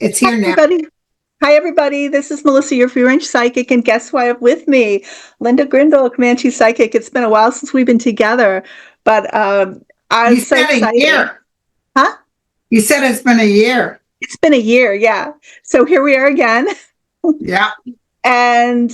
It's here now. Everybody. Hi, everybody. This is Melissa, your Comanche Psychic, and guess who I have with me? Linda Grindel, Comanche Psychic. It's been a while since we've been together, but I'm so excited. A year. Huh? You said it's been a year. It's been a year, yeah. So here we are again. Yeah. And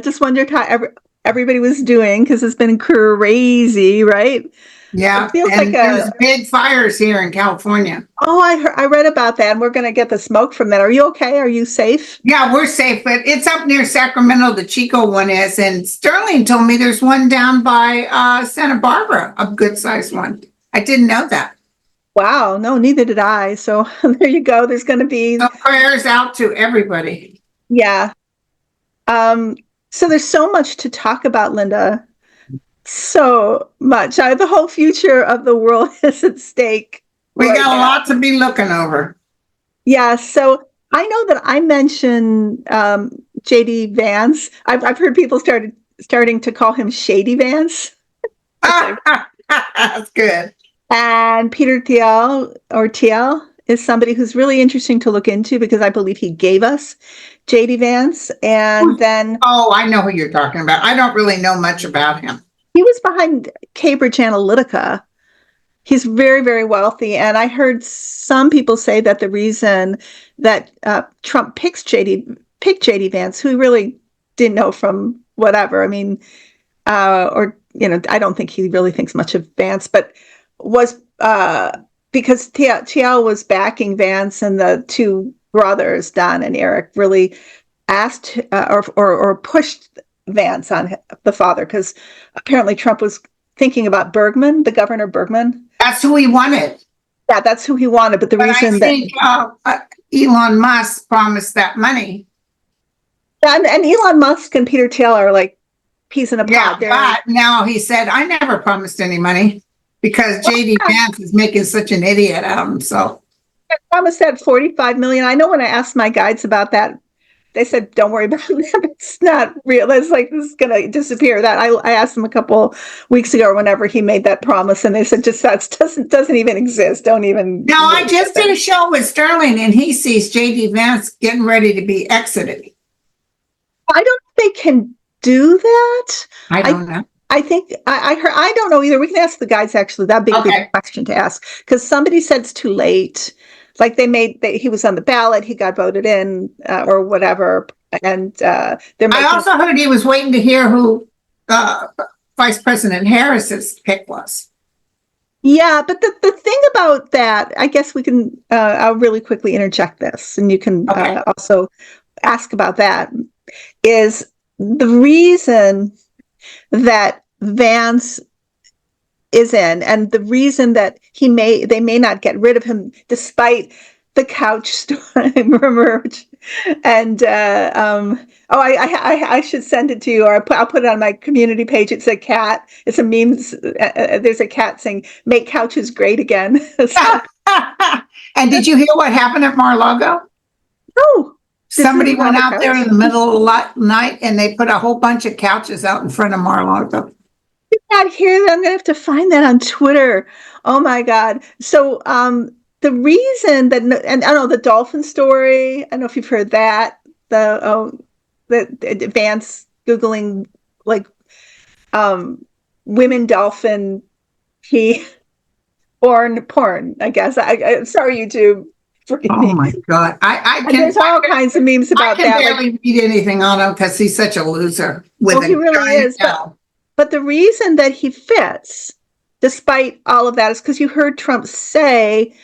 just wondered how everybody was doing, because it's been crazy, right? Yeah, It feels and like there's big fires here in California. Oh, I read about that, and we're going to get the smoke from that. Are you okay? Are you safe? Yeah, we're safe, but it's up near Sacramento, the Chico one is, and Sterling told me there's one down by Santa Barbara, a good-sized one. I didn't know that. Wow, no, neither did I. So there you go. There's going to be... So prayers out to everybody. Yeah. So there's so much to talk about, Linda. So much. The whole future of the world is at stake. We got a lot to be looking over. Yeah. So I know that I mentioned JD Vance. I've heard people starting to call him Shady Vance. That's good. And Peter Thiel is somebody who's really interesting to look into, because I believe he gave us JD Vance. And then... Oh, I know who you're talking about. I don't really know much about him. He was behind Cambridge Analytica. He's very, very wealthy. And I heard some people say that the reason that Trump picked JD Vance, who he really didn't know from whatever, I mean, I don't think he really thinks much of Vance, but was because Thiel was backing Vance, and the two brothers, Don and Eric, really asked or pushed Vance on the father, because apparently Trump was thinking about Bergman, the Governor Bergman. That's who he wanted. Yeah, that's who he wanted. But reason I think Elon Musk promised that money. And Elon Musk and Peter Thiel are like peas in a pod. Yeah, but now he said, I never promised any money, because JD Vance is making such an idiot out of himself. I promised that $45 million. I know when I asked my guides about that, they said, don't worry about it. It's not real. It's like, this is going to disappear. That I asked them a couple weeks ago, whenever he made that promise, and they said, just that doesn't even exist. Don't even. No, I just did a show with Sterling, and he sees JD Vance getting ready to be exited. I don't think they can do that. I don't know. I think I heard. I don't know either. We can ask the guides. Actually, that'd be a good question to ask, because somebody said it's too late. Like he was on the ballot, he got voted in, or whatever, and I also heard he was waiting to hear who Vice President Harris's pick was. Yeah, but the thing about that, I guess we can. I'll really quickly interject this, and you can also ask about that. Is the reason that Vance is in, and the reason that they may not get rid of him despite the couch story emerge. And I should send it to you, or I'll put it on my community page. It's a cat. It's a meme. There's a cat saying, "Make couches great again." And did you hear what happened at Mar-a-Lago? No. Somebody went out there in the middle of the night, and they put a whole bunch of couches out in front of Mar-a-Lago. Not here. I'm gonna have to find that on Twitter. Oh my God. So the reason that, and I don't know, the dolphin story, I don't know if you've heard that, the Vance Googling like women dolphin porn, I guess. I sorry, YouTube. Oh my God. There's all kinds of memes about that. I can barely read anything on him, because he's such a loser. He really is. But the reason that he fits, despite all of that, is because you heard Trump say,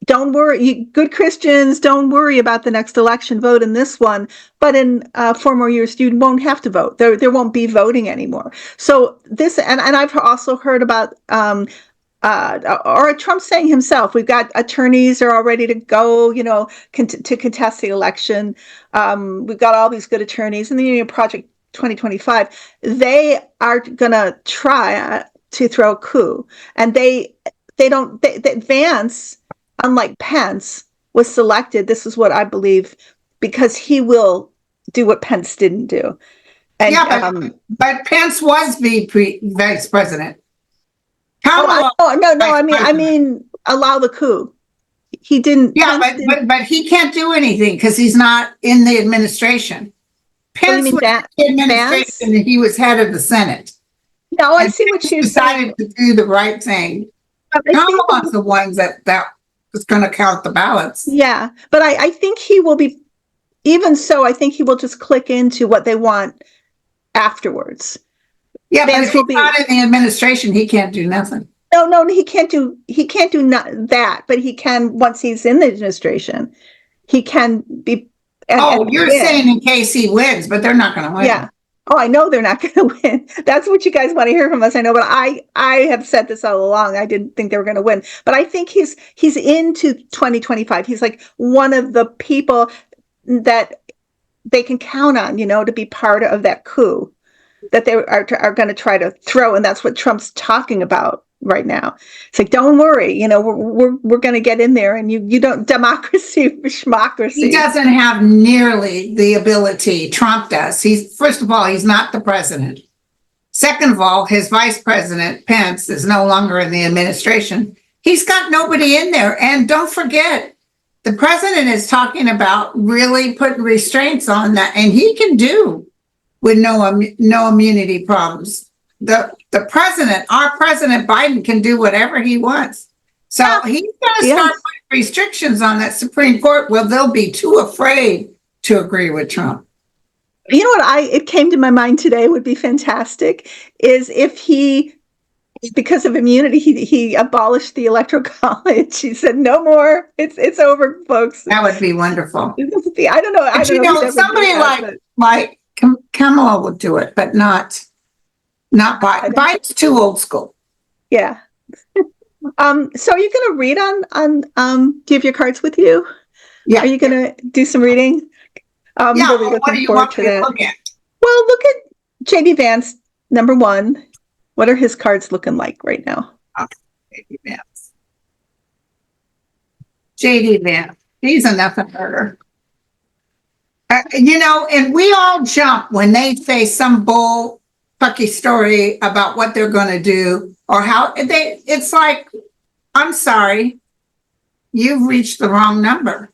don't worry, good Christians, don't worry about the next election, vote in this one. But in 4 more years, you won't have to vote. There won't be voting anymore. So this, and I've also heard about, or Trump saying himself, we've got attorneys are all ready to go, to contest the election. We've got all these good attorneys, and the Project 2025, they are gonna try to throw a coup, and Vance, unlike Pence, was selected. This is what I believe, because he will do what Pence didn't do. And, but Pence was vice president. No. I mean, allow the coup. he didn't. Yeah, Pence didn't- but he can't do anything because he's not in the administration. What do you Pence mean, was in the administration Vance? and he was head of the Senate. No, I And see what Pence you're saying. decided to do the right thing. But I think Kamala's the ones that was going to count the ballots. yeah, but I think he will be, even so, I think he will just click into what they want afterwards. Yeah, but Vance if will he's be- not in the administration, he can't do nothing. No, he can't do that, but he can, once he's in the administration, he can be. You're saying in case he wins, but they're not going to win. Yeah. Oh, I know they're not going to win. That's what you guys want to hear from us. I know, but I have said this all along. I didn't think they were going to win, but I think he's into 2025. He's like one of the people that they can count on, to be part of that coup that they are going to try to throw. And that's what Trump's talking about right now. It's like, don't worry, we're going to get in there, and you don't democracy. He doesn't have nearly the ability Trump does. First of all, he's not the president. Second of all, his vice president, Pence, is no longer in the administration. He's got nobody in there. And don't forget, the president is talking about really putting restraints on that, and he can do with no immunity problems. The president, our president Biden, can do whatever he wants. So he's going to start putting restrictions on that Supreme Court. Well, they'll be too afraid to agree with Trump. You know what it came to my mind today would be fantastic is if he, because of immunity, he abolished the Electoral College. He said, no more. It's over, folks. That would be wonderful. I don't know. But somebody like Kamala would do it, but not Biden. Biden's too old school. Yeah. So are you going to read on do you have your cards with you? Yeah. Are you going to do some reading? Really what do you want me to look at? Well, look at JD Vance, number 1. What are his cards looking like right now? JD Vance. JD Vance. He's a nothing burger. And we all jump when they say some bull fucky story about what they're going to do or how it's like, I'm sorry, you've reached the wrong number.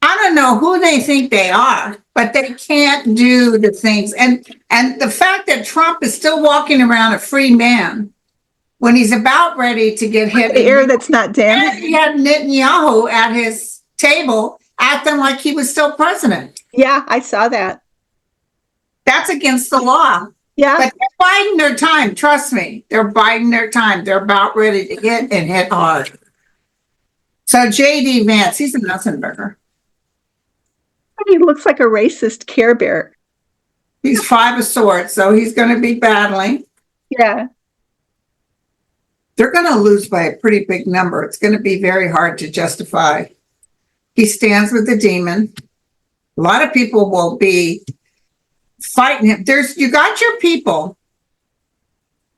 I don't know who they think they are, but they can't do the things. And the fact that Trump is still walking around a free man when he's about ready to get hit. The air that's not damaged. And he had Netanyahu at his table acting like he was still president. Yeah, I saw that. That's against the law. Yeah. But they're biding their time. Trust me. They're biding their time. They're about ready to hit and hit hard. So JD Vance, he's a nothing burger. He looks like a racist Care Bear. He's 5 of swords, so he's going to be battling. Yeah. They're going to lose by a pretty big number. It's going to be very hard to justify. He stands with the demon. A lot of people will be fighting him. You got your people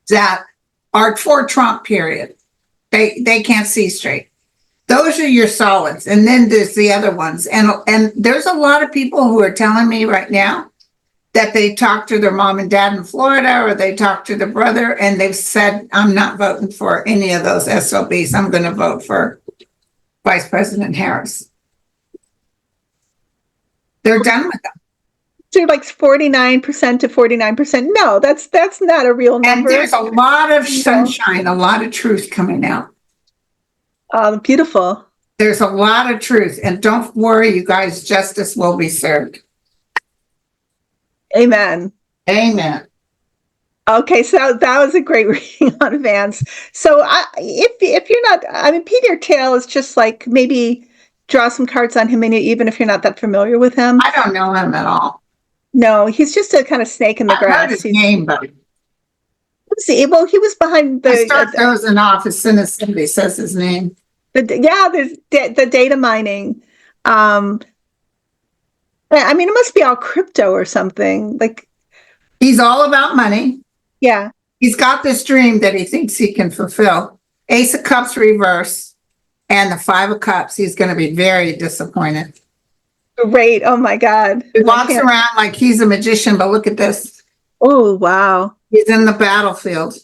that are for Trump, period. They can't see straight. Those are your solids. And then there's the other ones. And there's a lot of people who are telling me right now that they talked to their mom and dad in Florida, or they talked to their brother, and they've said, I'm not voting for any of those SOBs. I'm going to vote for Vice President Harris. They're done with them. So like 49% to 49%. No, that's not a real number. And there's a lot of sunshine, a lot of truth coming out. Beautiful. There's a lot of truth. And don't worry, you guys, justice will be served. Amen. Amen. Okay, so that was a great reading on Vance. So if you're not, Peter Thiel is just like, maybe draw some cards on him, even if you're not that familiar with him. I don't know him at all. No, he's just a kind of snake in the grass. I heard his name, but well, he was behind I start dozing off as soon as somebody says his name. There's the data mining. It must be all crypto or something. Like, he's all about money. Yeah. He's got this dream that he thinks he can fulfill. Ace of Cups reverse and the 5 of Cups. He's going to be very disappointed. Great. Oh my God. He walks around like he's a magician, but look at this. Oh, wow. He's in the battlefield.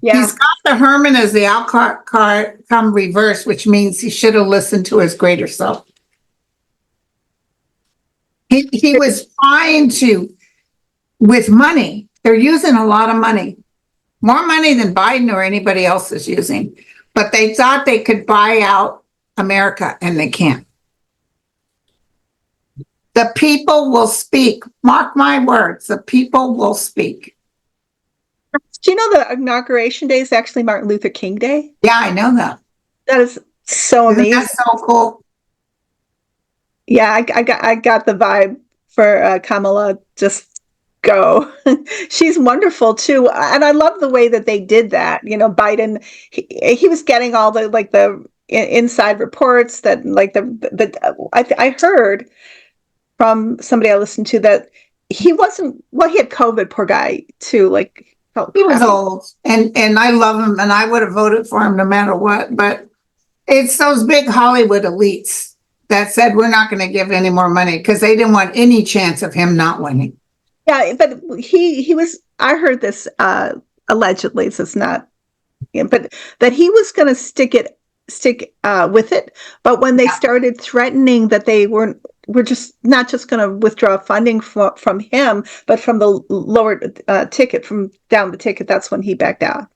Yeah. He's got the Herman as the outcome reverse, which means he should have listened to his greater self. He was trying to, with money, they're using a lot of money, more money than Biden or anybody else is using, but they thought they could buy out America, and they can't. The people will speak. Mark my words, the people will speak. Do you know the inauguration day is actually Martin Luther King Day? Yeah, I know that. That is so Isn't amazing. that so cool? Yeah, I got the vibe for Kamala. Just go. She's wonderful too, and I love the way that they did that. You know, Biden, he was getting all the like the inside reports that like I heard from somebody I listened to that he wasn't, well, he had COVID, poor guy too, like felt He was crappy. old, and I love him, and I would have voted for him no matter what. But it's those big Hollywood elites that said we're not going to give any more money because they didn't want any chance of him not winning. Yeah, but he was, I heard this allegedly, so it's not, but that he was going to stick with it. But when they started threatening that they were just not just going to withdraw funding from him, but from the lower ticket, from down the ticket, that's when he backed out.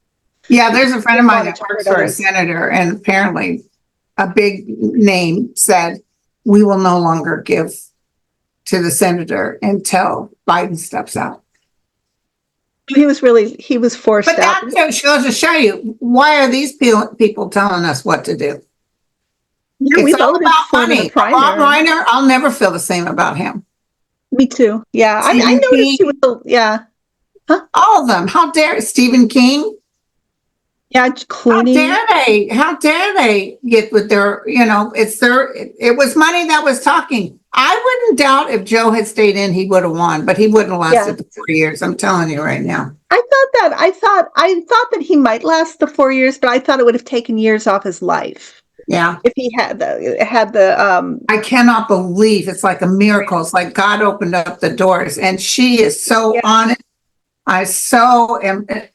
Yeah, there's a friend of mine that works for a senator, and apparently a big name said, we will no longer give to the senator until Biden steps out. He was forced out. But that goes to show you, why are these people telling us what to do? Yeah, it's all about money. Bob Reiner, I'll never feel the same about him. Me too. Yeah, I noticed he was. Yeah. Huh? All of them. How dare Stephen King? Yeah, Clooney. How dare they get with their, it was money that was talking. I wouldn't doubt if Joe had stayed in, he would have won, but he wouldn't have lasted the 4 years. I'm telling you right now. I thought that he might last the 4 years, but I thought it would have taken years off his life. Yeah. If he had the I cannot believe it's like a miracle. It's like God opened up the doors, and she is so on it. I so am, because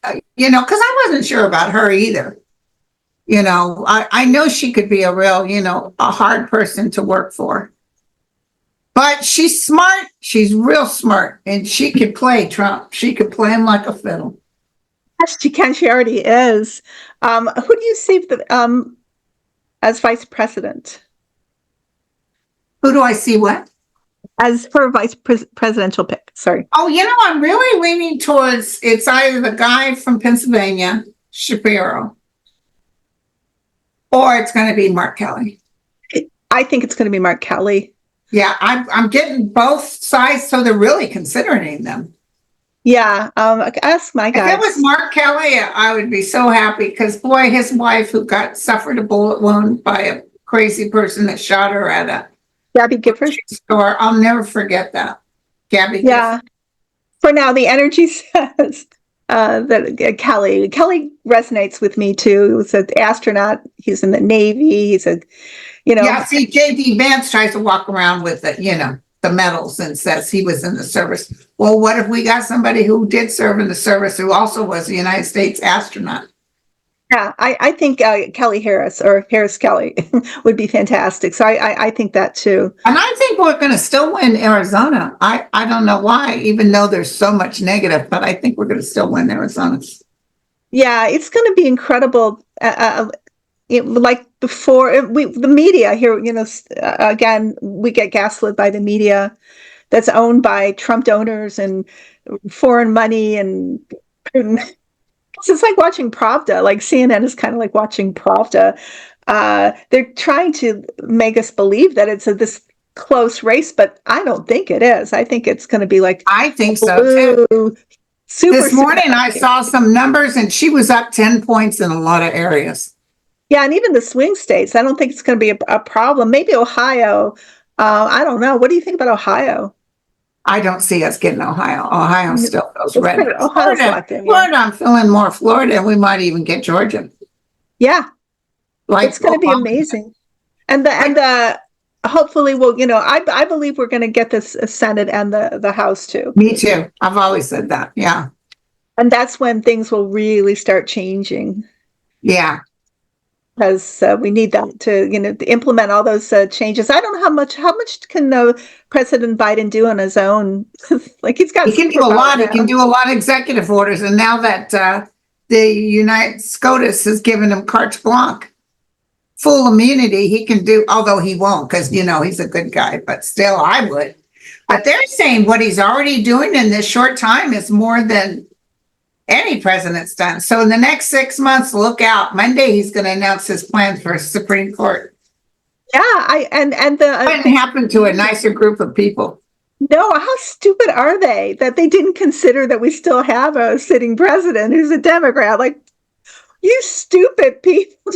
I wasn't sure about her either. I know she could be a real, a hard person to work for. But she's smart. She's real smart. And she could play Trump. She could play him like a fiddle. Yes, she can. She already is. Who do you see as vice president? Who do I see what? As for vice presidential pick. Sorry. Oh, I'm really leaning towards, it's either the guy from Pennsylvania, Shapiro, or it's going to be Mark Kelly. I think it's going to be Mark Kelly. Yeah, I'm getting both sides, so they're really considering them. Yeah, ask my guy. If it was Mark Kelly, I would be so happy because, boy, his wife, who suffered a bullet wound by a crazy person that shot her at a Gabby Gifford store. I'll never forget that. Gabby. Yeah. Gifford. For now, the energy says that Kelly resonates with me too. He was an astronaut. He's in the Navy. He's Yeah, see, JD Vance tries to walk around with the medals and says he was in the service. Well, what if we got somebody who did serve in the service who also was a United States astronaut? Yeah, I think Kelly Harris or Harris Kelly would be fantastic. So I think that too. And I think we're going to still win Arizona. I don't know why, even though there's so much negative, but I think we're going to still win Arizona. Yeah, it's going to be incredible. Like before, the media here, again, we get gaslit by the media that's owned by Trump donors and foreign money and Putin. It's like watching Pravda. Like CNN is kind of like watching Pravda. They're trying to make us believe that it's this close race, but I don't think it is. I think it's going to be like I think so too. This morning I saw some numbers, and she was up 10 points in a lot of areas. Yeah, and even the swing states, I don't think it's going to be a problem. Maybe Ohio. I don't know. What do you think about Ohio? I don't see us getting Ohio. Ohio still feels red. Florida, I'm feeling more Florida, and we might even get Georgia. Yeah, it's going to be amazing. And hopefully we'll, I believe we're going to get this Senate and the House too. Me too. I've always said that. Yeah. And that's when things will really start changing. Yeah. Because we need that to implement all those changes. I don't know how much can President Biden do on his own. Like he's got He can do a superpower lot. He now. can do a lot of executive orders. And now that the United SCOTUS has given him carte blanche, full immunity, he can do, although he won't, because, he's a good guy, but still I would. But they're saying what he's already doing in this short time is more than any president's done. So in the next 6 months, look out. Monday, he's going to announce his plans for Supreme Court. Yeah, Couldn't happen to a nicer group of people. No, how stupid are they that they didn't consider that we still have a sitting president who's a Democrat? Like, you stupid people.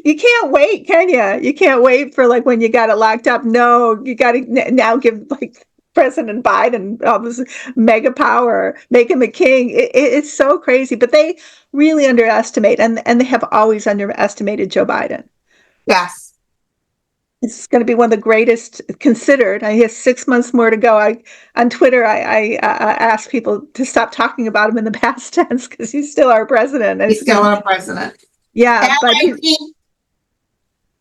You can't wait, can you? You can't wait for like when you got it locked up. No, you got to now give like President Biden all this mega power, make him a king. It's so crazy, but they really underestimate, and they have always underestimated Joe Biden. Yes. It's going to be one of the greatest considered. I have 6 months more to go. On Twitter, I ask people to stop talking about him in the past tense because he's still our president. He's still our president. Yeah, and but I think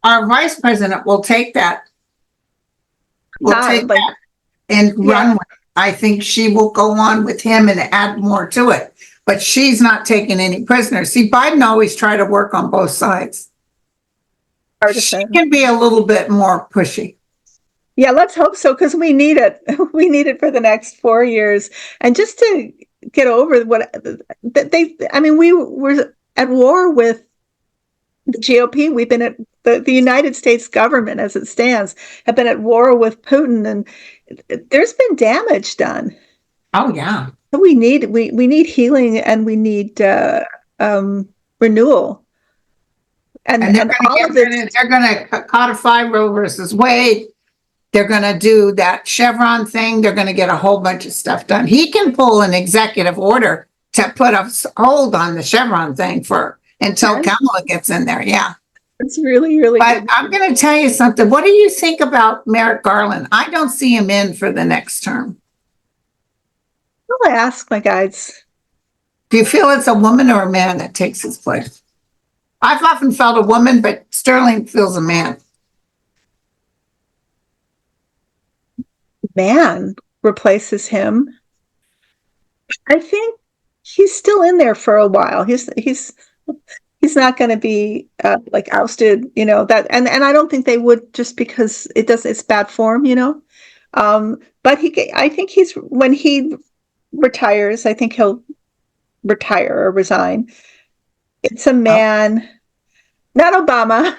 our vice president will take that. And run with it. I think she will go on with him and add more to it. But she's not taking any prisoners. See, Biden always tried to work on both sides. She can be a little bit more pushy. Yeah, let's hope so, because we need it. We need it for the next 4 years. And just to get over what we were at war with the GOP. We've been at the United States government as it stands have been at war with Putin, and there's been damage done. Oh yeah. We need healing, and we need renewal. And they're going to codify Roe versus Wade. They're going to do that Chevron thing. They're going to get a whole bunch of stuff done. He can pull an executive order to put a hold on the Chevron thing until Kamala gets in there. Yeah. It's really, really but good. I'm going to tell you something. What do you think about Merrick Garland? I don't see him in for the next term. I'll ask my guides. Do you feel it's a woman or a man that takes his place? I've often felt a woman, but Sterling feels a man. Man replaces him. I think he's still in there for a while. He's not going to be like ousted, that, and I don't think they would, just because it's bad form, but I think when he retires, I think he'll retire or resign. It's a man, not Obama.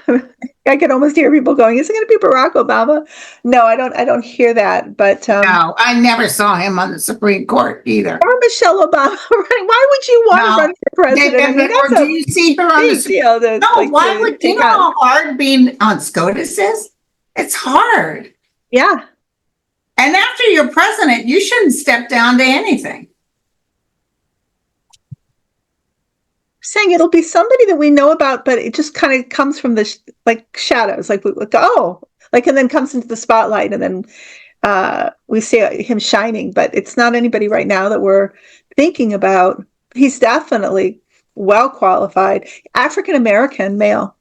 I can almost hear people going, is it going to be Barack Obama? No, I don't hear that. But no, I never saw him on the Supreme Court either. Or Michelle Obama. Right? Why would you want to run for president? Or do you see her on the deal? Why would you know how hard being on SCOTUS is? It's hard. Yeah. And after you're president, you shouldn't step down to anything. Saying it'll be somebody that we know about, but it just kind of comes from the shadows, and then comes into the spotlight, and then we see him shining. But it's not anybody right now that we're thinking about. He's definitely well qualified, African American male.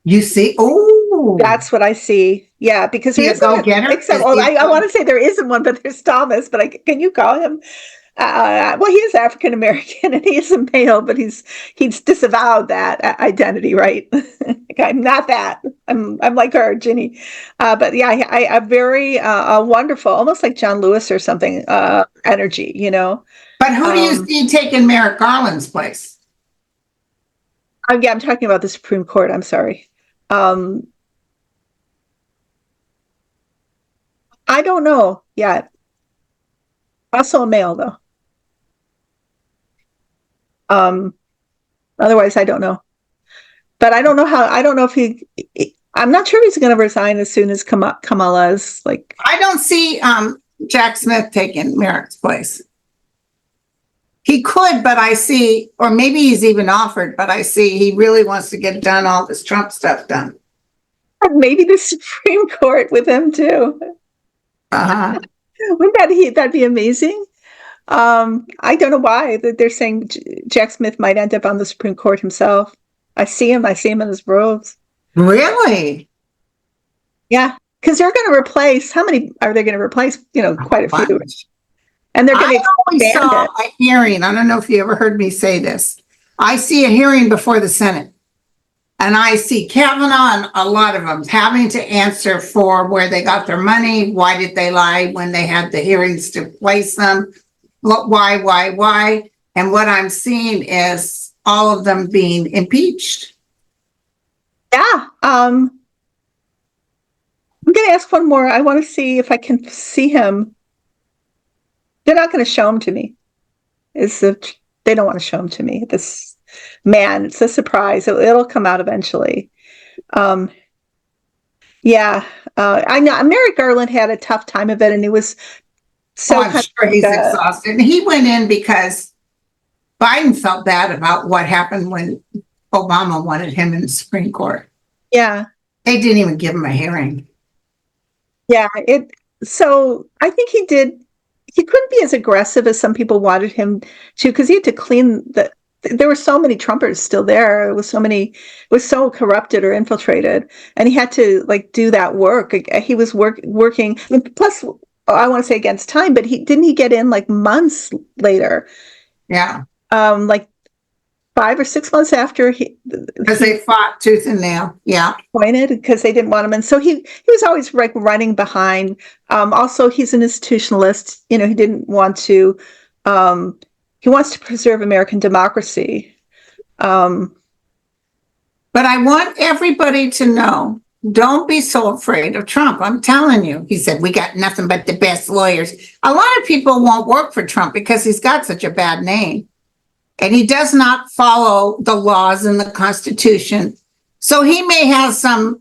You see, oh, that's what I see. Yeah, because he's a go-getter. I want to say there isn't one, but there's Thomas. But can you call him? Well, he is African American and he is a male, but he's disavowed that identity, right? I'm not that. I'm like her, Ginny. But yeah, I very wonderful, almost like John Lewis or something. Energy, But who do you see taking Merrick Garland's place? I'm talking about the Supreme Court. I'm sorry. I don't know yet. Also a male, though. Otherwise, I don't know. But I don't know if I'm not sure he's going to resign as soon as Kamala's like. I don't see Jack Smith taking Merrick's place. He could, but I see, or maybe he's even offered, but I see he really wants to get done all this Trump stuff done. Maybe the Supreme Court with him too. Uh-huh. Wouldn't that be amazing? I don't know why that they're saying Jack Smith might end up on the Supreme Court himself. I see him in his robes. Really? Yeah, because they're going to replace. How many are they going to replace? Quite a few, and they're going I to always expand saw it. a hearing. I don't know if you ever heard me say this. I see a hearing before the Senate, and I see Kavanaugh and a lot of them having to answer for where they got their money. Why did they lie when they had the hearings to place them? Why? And what I'm seeing is all of them being impeached. Yeah. I'm going to ask one more. I want to see if I can see him. They're not going to show him to me. They don't want to show him to me. This man, it's a surprise. It'll come out eventually. Yeah. I know Merrick Garland had a tough time of it, and he was so I'm sure he's exhausted. And he went in because Biden felt bad about what happened when Obama wanted him in the Supreme Court. Yeah. They didn't even give him a hearing. Yeah. So I think he couldn't be as aggressive as some people wanted him to, because he had to clean there were so many Trumpers still there. It was so corrupted or infiltrated, and he had to do that work. He was working. Plus, I want to say against time, but he get in months later. Yeah. 5 or 6 months after because they fought tooth and nail. Yeah. Appointed because they didn't want him. And so he was always running behind. Also, he's an institutionalist. He didn't want to, he wants to preserve American democracy. But I want everybody to know, don't be so afraid of Trump. I'm telling you, he said, we got nothing but the best lawyers. A lot of people won't work for Trump because he's got such a bad name. And he does not follow the laws in the Constitution. So he may have some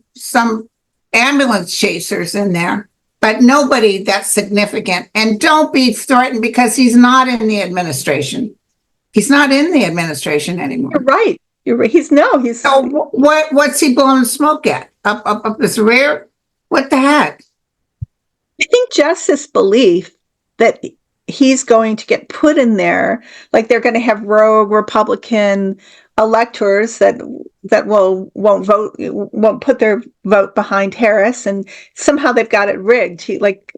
ambulance chasers in there, but nobody that's significant. And don't be threatened because he's not in the administration. He's not in the administration anymore. You're right. He's so what's he blowing smoke at? Up his rear? What the heck? I think just this belief that he's going to get put in there, they're going to have rogue Republican electors that won't put their vote behind Harris, and somehow they've got it rigged.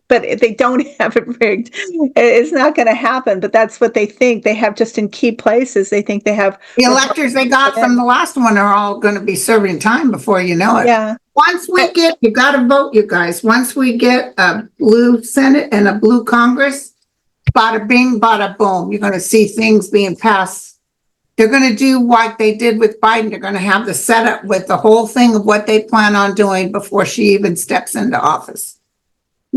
But if they don't have it rigged, it's not going to happen. But that's what they think. They have just in key places. They think they have the electors they got from the last one are all going to be serving time before you know it. Yeah. Once we get, you got to vote, you guys. Once we get a blue Senate and a blue Congress, bada bing, bada boom. You're going to see things being passed. They're going to do what they did with Biden. They're going to have the setup with the whole thing of what they plan on doing before she even steps into office.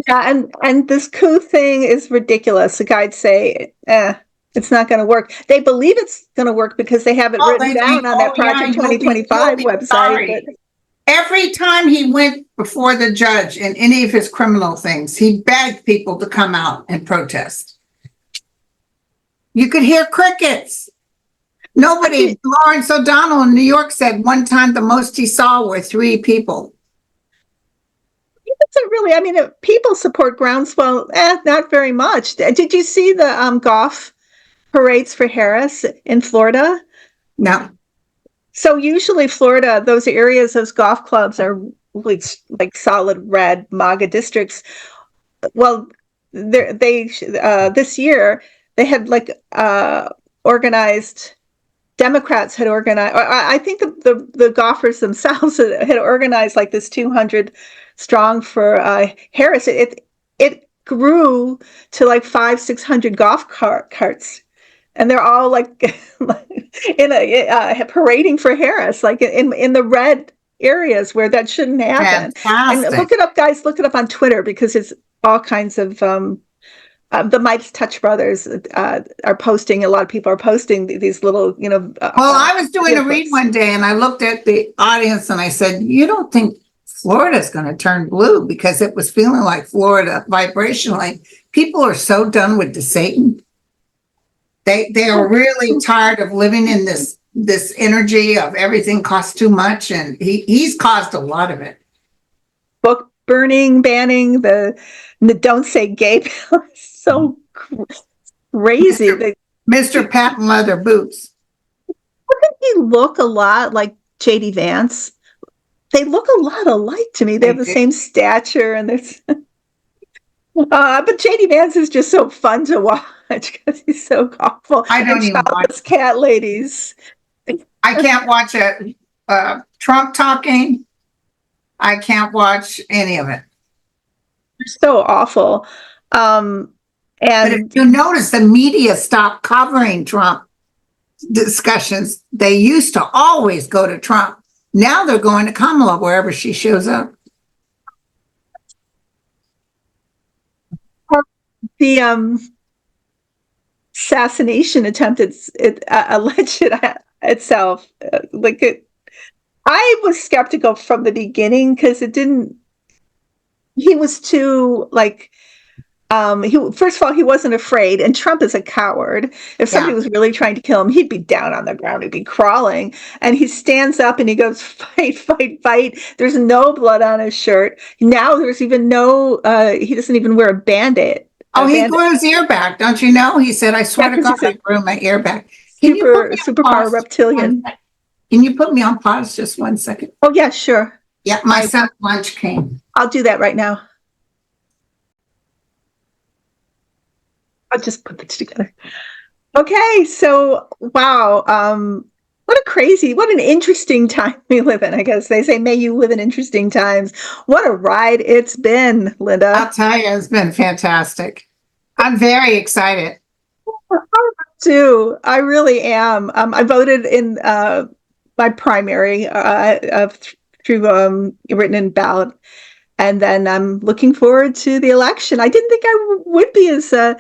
Yeah, and this coup thing is ridiculous. The guy'd say, it's not going to work. They believe it's going to work because they have it written down on that Project 2025 website. But every time he went before the judge in any of his criminal things, he begged people to come out and protest. You could hear crickets. Nobody. Lawrence O'Donnell in New York said one time the most he saw were 3 people. It's really, people support groundswell, not very much. Did you see the golf parades for Harris in Florida? No. So usually Florida, those areas, those golf clubs are like solid red MAGA districts. Well, this year they had organized. Democrats had organized. I think the golfers themselves had organized this 200 strong for Harris. It grew to 500-600 golf carts, and they're all parading for Harris, in the red areas where that shouldn't happen. Fantastic. And look it up, guys. Look it up on Twitter because it's all kinds of. The Midas Touch Brothers are posting. A lot of people are posting these little, well, I was doing a read one day, and I looked at the audience, and I said, "You don't think Florida's going to turn blue?" Because it was feeling like Florida vibrationally. People are so done with the Satan. They are really tired of living in this energy of everything costs too much, and he's caused a lot of it. Book burning, banning the don't say gay bill. So crazy. Mr. Patent Leather Boots. Doesn't he look a lot like JD Vance? They look a lot alike to me. They have the same stature, and there's. But JD Vance is just so fun to watch because he's so awful. I don't even watch cat ladies. I can't watch Trump talking. I can't watch any of it. They're so awful. But And if you notice, the media stopped covering Trump discussions. They used to always go to Trump. Now they're going to Kamala wherever she shows up. the assassination attempt alleged itself, I was skeptical from the beginning because he was too first of all, he wasn't afraid, and Trump is a coward. If somebody was really trying to kill him, he'd be down on the ground, he'd be crawling, and he stands up and he goes, fight, fight, fight. There's no blood on his shirt. Now there's even no, he doesn't even wear a Band-Aid. Oh, he grew his ear back, don't you know? He said, I swear to God, I grew my ear back. Superpower reptilian. Can you put me on pause just 1 second? Oh, yeah, sure. Yeah, my son's lunch came. I'll do that right now. I'll just put this together. Okay, so wow, what an interesting time we live in. I guess they say, may you live in interesting times. What a ride it's been, Linda. I'll tell you, it's been fantastic. I'm very excited. Too, I really am. I voted in my primary through written in ballot. And then I'm looking forward to the election. I didn't think I would be as I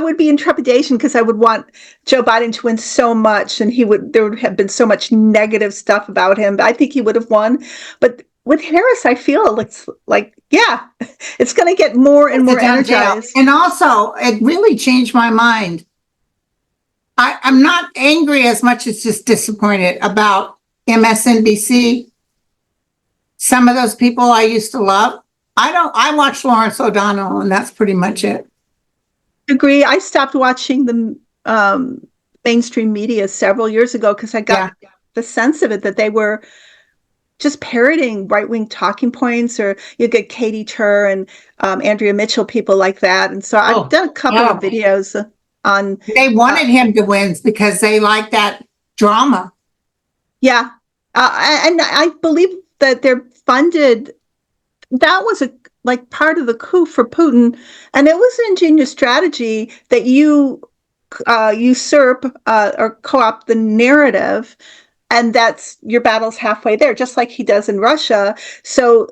would be in trepidation because I would want Joe Biden to win so much, and there would have been so much negative stuff about him. But I think he would have won. But with Harris, I feel it's it's going to get more and more energized. And also, it really changed my mind. I'm not angry as much as just disappointed about MSNBC. Some of those people I used to love. I watched Lawrence O'Donnell, and that's pretty much it. Agree. I stopped watching the mainstream media several years ago because I got the sense of it that they were just parroting right-wing talking points, or you get Katie Tur and Andrea Mitchell, people like that. And so I've done a couple of videos on. They wanted him to win because they like that drama. Yeah. And I believe that they're funded. That was part of the coup for Putin, and it was an ingenious strategy that you usurp or co-opt the narrative, and that's your battle's halfway there, just like he does in Russia. So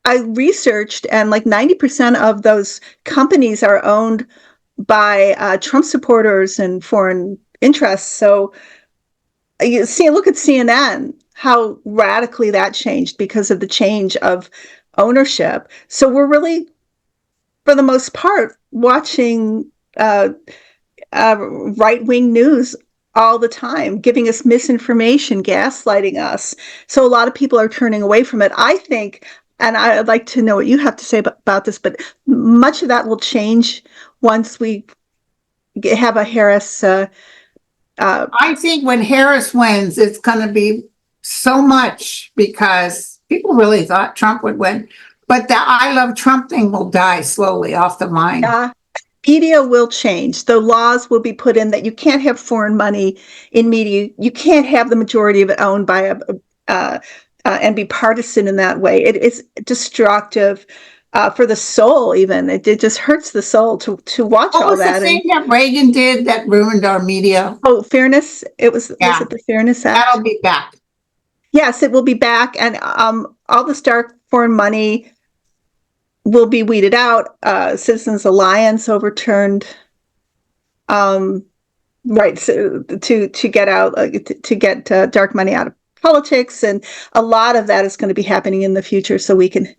I researched, and 90% of those companies are owned by Trump supporters and foreign interests. So you see, look at CNN, how radically that changed because of the change of ownership. So we're really, for the most part, watching right-wing news all the time, giving us misinformation, gaslighting us. So a lot of people are turning away from it. I think, and I'd like to know what you have to say about this, but much of that will change once we have a Harris. I think when Harris wins, it's going to be so much because people really thought Trump would win, but the I love Trump thing will die slowly off the mind. Media will change. The laws will be put in that you can't have foreign money in media. You can't have the majority of it owned by and be partisan in that way. It is destructive for the soul. Even it just hurts the soul to watch all that. What was the thing that Reagan did that ruined our media? Oh, fairness. Was it the Fairness Act? That'll be back. Yes, it will be back, and all this dark foreign money will be weeded out. Citizens Alliance overturned, right, so to get out to get dark money out of politics, and a lot of that is going to be happening in the future. So we can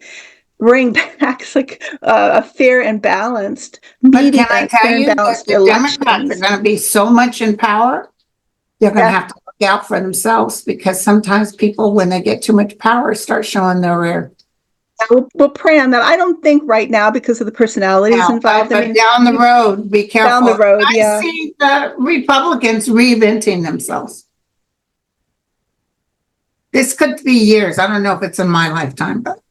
bring back a fair and balanced media. But can I tell you that the Democrats are going to be so much in power? They're going to have to look out for themselves, because sometimes people, when they get too much power, start showing their rear. We'll pray on that. I don't think right now because of the personalities No, involved. but down the road, be careful. Down the road, I yeah. see the Republicans reinventing themselves. This could be years. I don't know if it's in my lifetime, but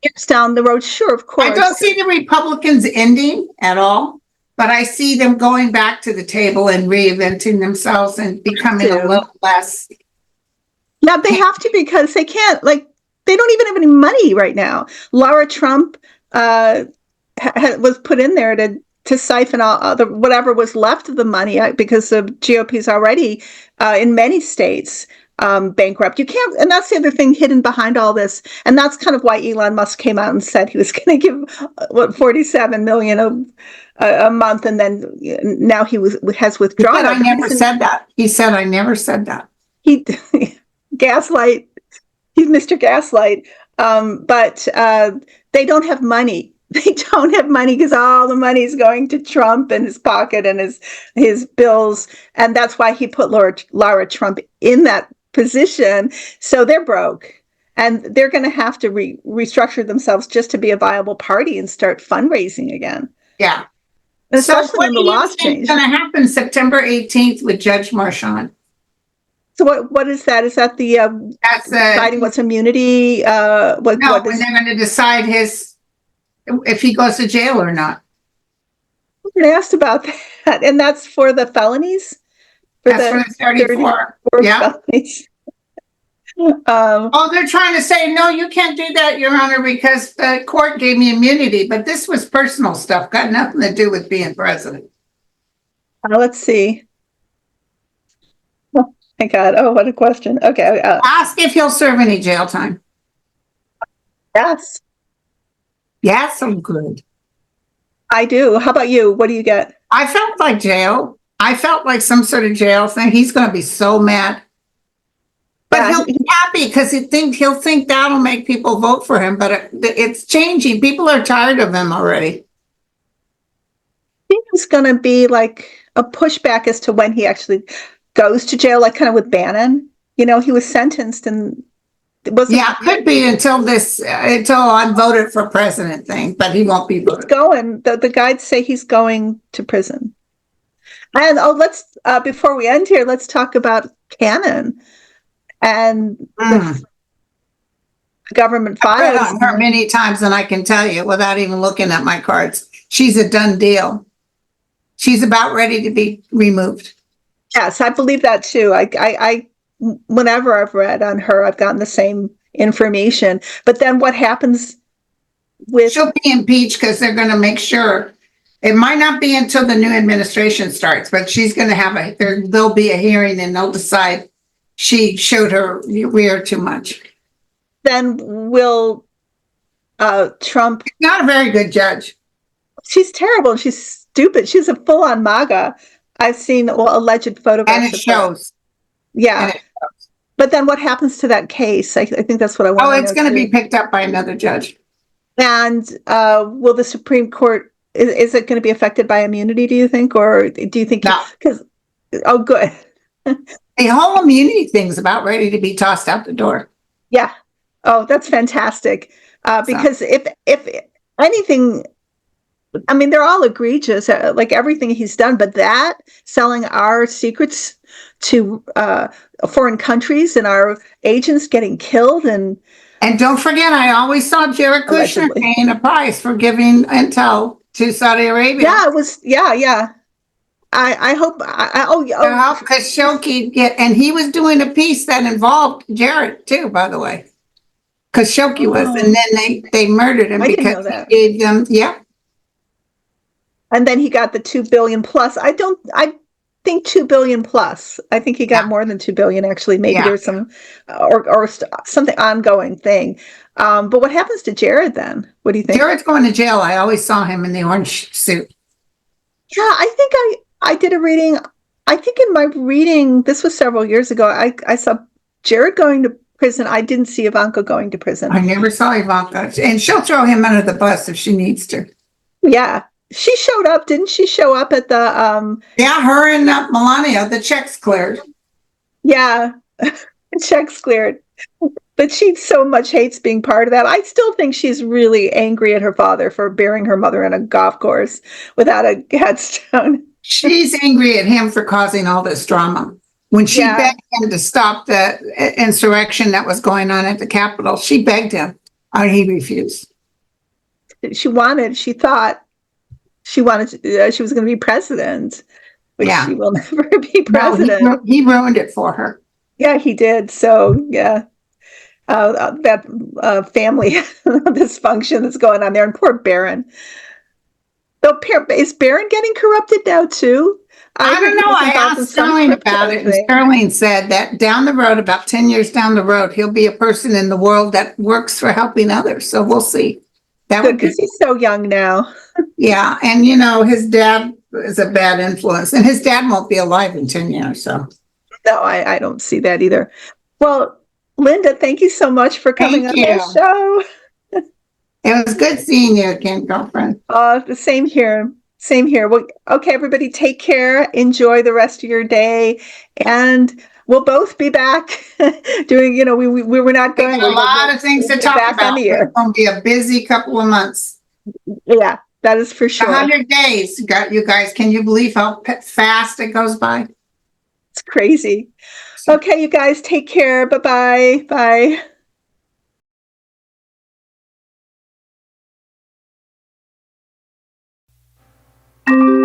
Years down the road, sure, of course. I don't see the Republicans ending at all, but I see them going back to the table and reinventing themselves and becoming a little less. Yeah, they have to because they can't, like, they don't even have any money right now. Laura Trump was put in there to siphon all the whatever was left of the money because the GOP is already in many states bankrupt. You can't, and that's the other thing hidden behind all this. And that's kind of why Elon Musk came out and said he was going to give 47 million a month, and then now has withdrawn. He said, I never said that. He said, I never said that. He gaslight. He's Mr. Gaslight. But they don't have money. They don't have money because all the money is going to Trump and his pocket and his bills. And that's why he put Laura Trump in that position. So they're broke. And they're going to have to restructure themselves just to be a viable party and start fundraising again. Yeah. Especially when the laws change. What's going to happen September 18th with Judge Marchand? So what is that? Is that the deciding what's immunity? When they're going to decide if he goes to jail or not. I asked about that, and that's for the felonies. That's for the 34. Yeah. Felonies. They're trying to say, no, you can't do that, Your Honor, because the court gave me immunity. But this was personal stuff, got nothing to do with being president. Let's see. Oh my God! Oh, what a question. Okay. Ask if he'll serve any jail time. Yes. Yes, I'm good. I do. How about you? What do you get? I felt like jail. I felt like some sort of jail thing. He's going to be so mad. But he'll be happy because he'll think that'll make people vote for him. But it's changing. People are tired of him already. I think it's going to be like a pushback as to when he actually goes to jail, like kind of with Bannon. You know, he was sentenced and it wasn't. Yeah, it could be until I'm voted for president thing, but he won't be voted. He's going. The guides say he's going to prison. And let's before we end here, let's talk about Cannon and the government files. I've heard her many times, and I can tell you without even looking at my cards, she's a done deal. She's about ready to be removed. Yes, I believe that too. I whenever I've read on her, I've gotten the same information. But then what happens with... She'll be impeached because they're going to make sure. It might not be until the new administration starts, but she's going to there'll be a hearing and they'll decide she showed her rear too much. Then will Trump... She's not a very good judge. She's terrible. She's stupid. She's a full-on MAGA. I've seen alleged photographs. And it shows. Yeah. And it shows. But then what happens to that case? I think that's what I want to know. Oh, it's going to be picked up by another judge. And will the Supreme Court, is it going to be affected by immunity, do you think? Or do you think... No. Oh, good. The whole immunity thing's about ready to be tossed out the door. Yeah. Oh, that's fantastic. Because if anything... I mean, they're all egregious, like everything he's done, but that selling our secrets to foreign countries and our agents getting killed and don't forget, I always saw Jared Kushner paying a price for giving intel to Saudi Arabia. Yeah, it was. Yeah. I hope. Khashoggi and he was doing a piece that involved Jared too, by the way. Khashoggi was, and then they murdered him because he gave them. Yeah. And then he got the 2 billion plus. I think 2 billion plus. I think he got more than 2 billion actually. Maybe there's some or something ongoing thing. But what happens to Jared then? What do you think? Jared's going to jail. I always saw him in the orange suit. Yeah, I think I did a reading. I think in my reading, this was several years ago, I saw Jared going to prison. I didn't see Ivanka going to prison. I never saw Ivanka. And she'll throw him under the bus if she needs to. Yeah. She showed up, didn't she show up at the... Yeah, her and Melania, the checks cleared. Yeah, the checks cleared. But she so much hates being part of that. I still think she's really angry at her father for burying her mother in a golf course without a headstone. She's angry at him for causing all this drama. When she Yeah. begged him to stop the insurrection that was going on at the Capitol, she begged him, and he refused. She thought she wanted she was going to be president, but Yeah. she will never be No, president. he ruined it for her. Yeah, he did. So, yeah. That family dysfunction that's going on there, and poor Barron. Though, is Barron getting corrupted now too? I don't know. I asked Sterling about it, and Sterling said that down the road, about 10 years down the road, he'll be a person in the world that works for helping others. So we'll see. That would be because he's so young now. Yeah, and his dad is a bad influence, and his dad won't be alive in 10 years. So no, I don't see that either. Well, Linda, thank you so much for coming on the show. It was good seeing you again, girlfriend. The same here. Same here. Well, okay, everybody, take care. Enjoy the rest of your day, and we'll both be back doing. We were not going. We got a lot of things to talk about. It's going to be a busy couple of months. Yeah, that is for sure. 100 days, you guys. Can you believe how fast it goes by? It's crazy. Okay, you guys, take care. Bye-bye. Bye. Bye.